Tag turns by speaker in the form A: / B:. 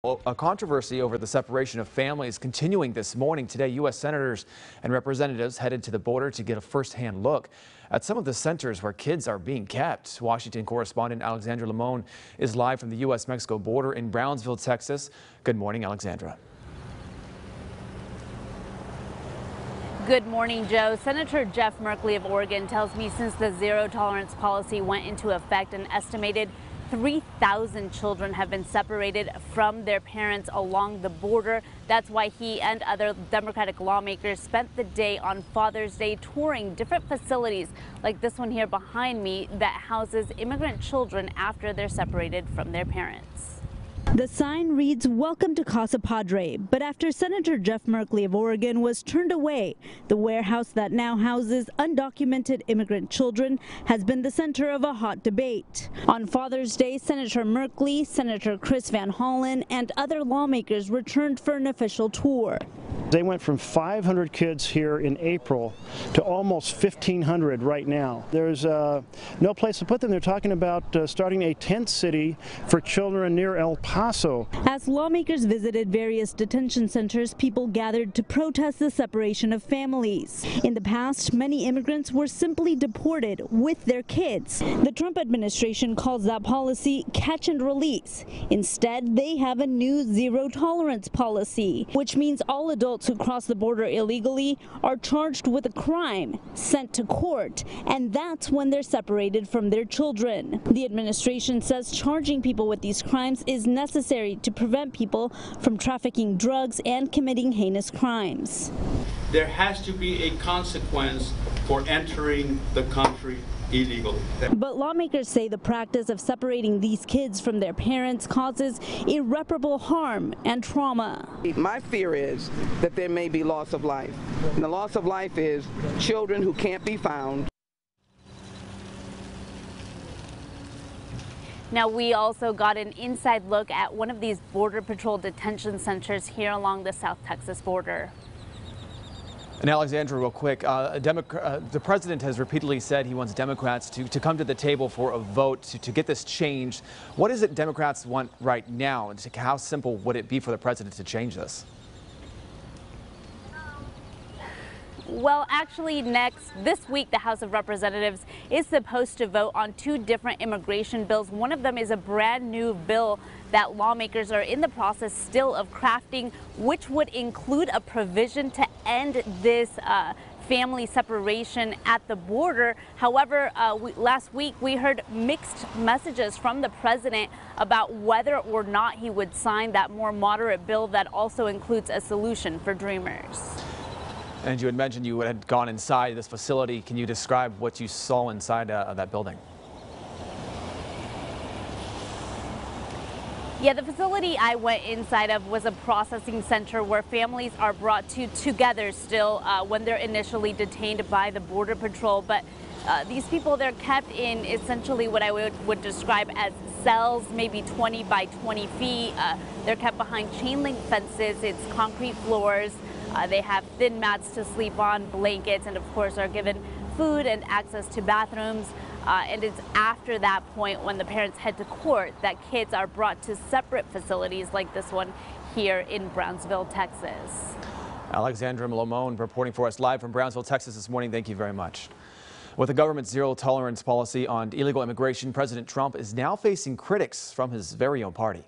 A: Well, a controversy over the separation of families continuing this morning. Today, U.S. senators and representatives headed to the border to get a first-hand look at some of the centers where kids are being kept. Washington correspondent Alexandra Limon is live from the U.S.-Mexico border in Brownsville, Texas. Good morning, Alexandra.
B: Good morning, Joe. Senator Jeff Merkley of Oregon tells me since the zero-tolerance policy went into effect, an estimated 3,000 children have been separated from their parents along the border. That's why he and other Democratic lawmakers spent the day on Father's Day touring different facilities like this one here behind me that houses immigrant children after they're separated from their parents.
C: The sign reads, "Welcome to Casa Padre," but after Senator Jeff Merkley of Oregon was turned away, the warehouse that now houses undocumented immigrant children has been the center of a hot debate. On Father's Day, Senator Merkley, Senator Chris Van Hollen, and other lawmakers returned for an official tour.
D: They went from 500 kids here in April to almost 1,500 right now. There's no place to put them. They're talking about starting a tent city for children near El Paso.
C: As lawmakers visited various detention centers, people gathered to protest the separation of families. In the past, many immigrants were simply deported with their kids. The Trump administration calls that policy catch and release. Instead, they have a new zero-tolerance policy, which means all adults who cross the border illegally are charged with a crime, sent to court, and that's when they're separated from their children. The administration says charging people with these crimes is necessary to prevent people from trafficking drugs and committing heinous crimes.
E: There has to be a consequence for entering the country illegally.
C: But lawmakers say the practice of separating these kids from their parents causes irreparable harm and trauma.
F: My fear is that there may be loss of life. And the loss of life is children who can't be found.
B: Now, we also got an inside look at one of these Border Patrol detention centers here along the South Texas border.
A: And Alexandra, real quick, the president has repeatedly said he wants Democrats to come to the table for a vote to get this changed. What is it Democrats want right now? And how simple would it be for the president to change this?
B: Well, actually, this week, the House of Representatives is supposed to vote on two different immigration bills. One of them is a brand new bill that lawmakers are in the process still of crafting, which would include a provision to end this family separation at the border. However, last week we heard mixed messages from the president about whether or not he would sign that more moderate bill that also includes a solution for Dreamers.
A: And you had mentioned you had gone inside this facility. Can you describe what you saw inside of that building?
B: Yeah, the facility I went inside of was a processing center where families are brought together still when they're initially detained by the Border Patrol. But these people, they're kept in essentially what I would describe as cells, maybe 20 by 20 feet. They're kept behind chain link fences. It's concrete floors. They have thin mats to sleep on, blankets, and of course are given food and access to bathrooms. And it's after that point when the parents head to court that kids are brought to separate facilities like this one here in Brownsville, Texas.
A: Alexandra Limon reporting for us live from Brownsville, Texas this morning. Thank you very much. With the government's zero-tolerance policy on illegal immigration, President Trump is now facing critics from his very own party.